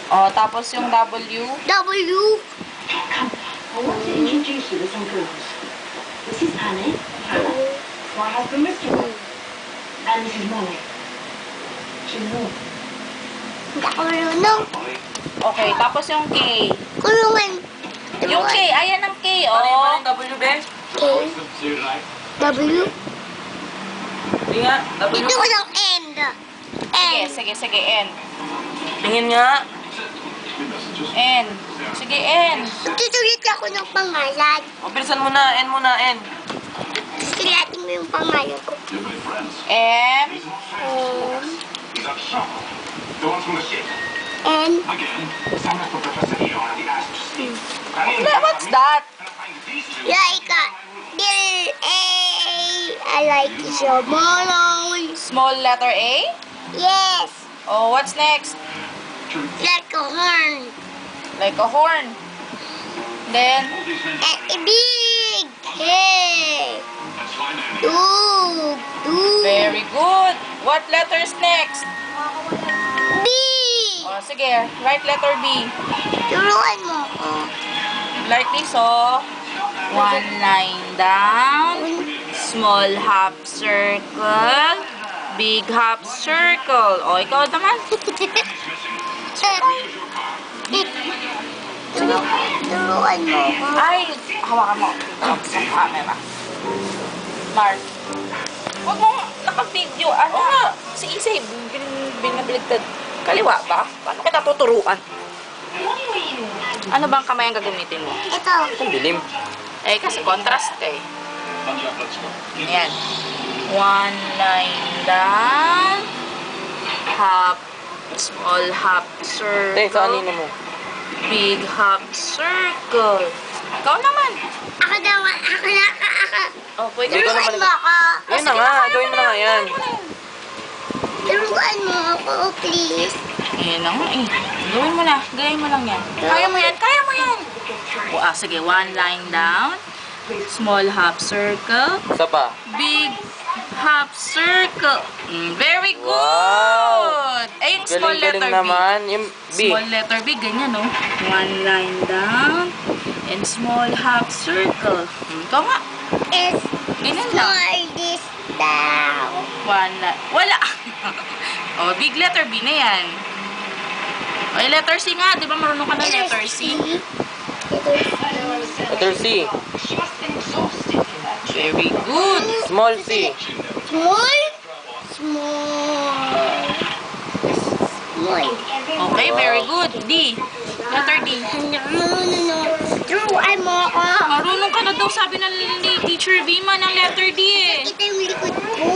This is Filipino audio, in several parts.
Oh, tapos yung W. W. I want to introduce you to some girls. This is Annie. Hannah. My husband, Mr. Roy. And this is Molly. She's all. Hindi ako marunong. Okay, tapos yung K. Kulungan. Yung K, ayan ang K, Ano oh. yung W, be? K. W. Hindi nga, W. Ito ko ng end. Sige, N. sige, sige, N. Tingin nga. N. Sige, N. Magsusulit ako ng pangalan. O, bilisan mo na. N mo na, N. Susulatin mo yung pangalan ko. M. N. What's that? Like I like your molly. Small letter A? Yes. Oh, what's next? Like a horn. Like a horn. Then, A big head. Dog. Dog. very good. What letter's next? B. Oh, sige, write letter B. Turuan mo ako. Like this, oh. One line down. Small half circle. Big half circle. O, ikaw naman. Turuan mo ako. Ay, hawakan mo. Sa camera. Mark. Huwag mo naka-video. Ano nga? Si Isay, binabaligtad. Kaliwa ba? Paano kita tuturuan? Ano bang kamay ang gagamitin mo? Ito. Ang dilim. Eh, kasi contrast eh. Ayan. One line down. Half, small half circle. Te, sa anino mo? Big half circle. Ikaw naman. Ako naman. Ako. Oh, pwede Hindi ko Turuan naman- mo ako. Ayun na nga, gawin mo na nga yan. Turuan mo ako, please. Ayan na nga eh. Gawin mo na. Gawin mo lang yan. Kaya mo yan. Kaya mo yan. Sige. One line down. Small half circle. Isa pa. Big half circle. Very good. Wow. Ay, yung small letter Galing-galing B. naman. Yung B. Small letter B, ganyan, no? One line down. And small half circle. Ikaw nga. Is Ganyan lang. for this down. One line. Wala. Oh, big letter B na yan. Okay, letter C nga. Di ba marunong ka ng letter C? Letter C. Very good. Small C. Small. Small. Small. Okay, very good. D. Letter D. Turuan mo ako. Marunong ka na daw, sabi ng Teacher Vima ng letter D eh. Kita yung likod ko.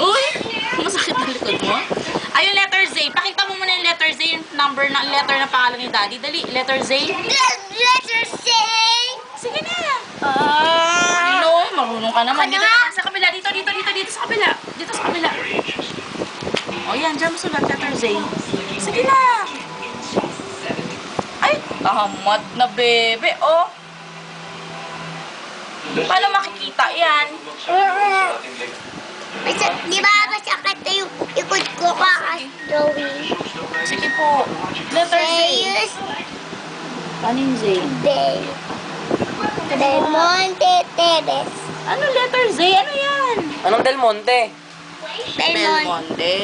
Uy! Masakit na likod mo. Ay, yung letter Z. Pakita mo muna yung letter Z, yung letter na pangalan ni Daddy. Dali, letter Z. Letter C. Sige na. No, marunong ka naman. Dito na, sa kabila. Dito sa kabila. Dito sa kabila. O yan, dyan mo sulat, letter Z. Sige na. Ay, tahamat na bebe. Oh. Paano makikita yan? Di ba masakit na yung ikot ko drawing? Sige po. Letter Z. Sayus Ano yung Z? Del Monte Teres. Ano letter Z? Ano yan? Anong Del Monte? Del Monte. Belmonte.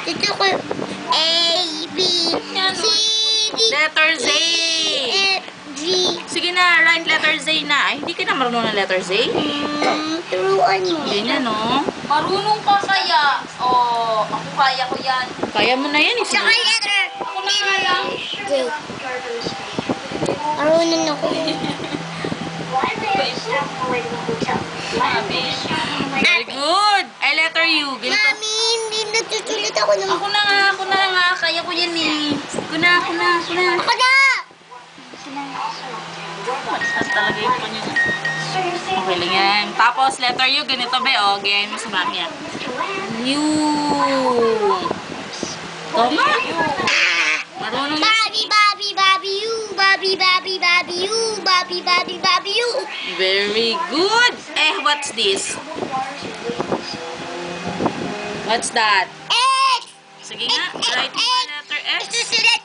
Dito ko A, B, C, D, Letter Z. F, G. Sige na, write letter Z na. Ay, hindi ka na marunong ng letter Z? Turuan mo. Ganyan, no? Marunong ka kaya? Oh, ako kaya ko yan. Kaya mo na yan, eh. Tsaka letter Ako na nga lang. J. Marunong ako. Very good. Ay, letter U. Ganito. Mami, hindi nagsusulit ako ng... Ako na nga. Kaya ko yan eh. Ako na. Ako na! Mataas talaga yung kanya. Okay lang yan. Tapos, letter U. Ganito, be. O, ganyan mo sa mami, yan. U. Tama. Marunong na. Bobby, Bobby, Bobby, you. Bobby, Bobby, Bobby, you. Bobby, Bobby, Bobby, you. Very good. Eh, what's this? What's that? X! Sige nga, write mo yung letter X. Isusulat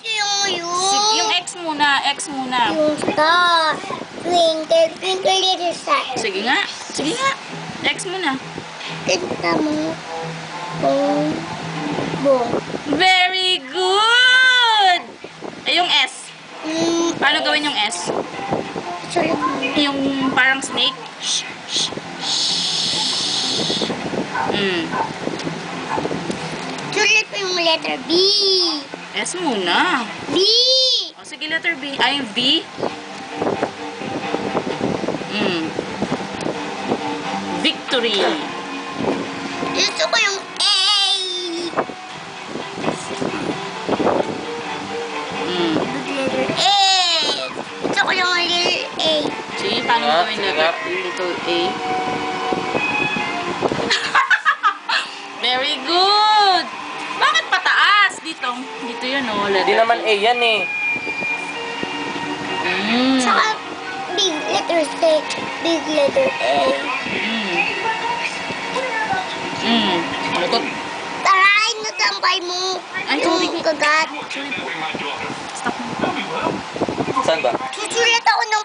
X muna. Yung star. Twinkle, twinkle little star. Sige nga. Sige nga. X muna. Kita mo. Boom. Boom. Very good! Eh, yung S. Paano gawin yung S? Sulit mo. Yung parang snake. Sulit mo yung letter B. S muna. B. O, sige, letter B. Ay, yung V. Victory. Gusto ko yung A. Big letter A. Gusto ko yung little A. Sige, paano Ah, gawin sige letter nga. little A? Very good! Bakit pataas? Dito. Dito yun, oh. Letter Hindi naman A yan eh. Saka big letter C. Big letter A. Ano to? Taray na tambay mo. Ay, tubig. Yung kagat. Stop mo. Saan ba? Susulit ako ng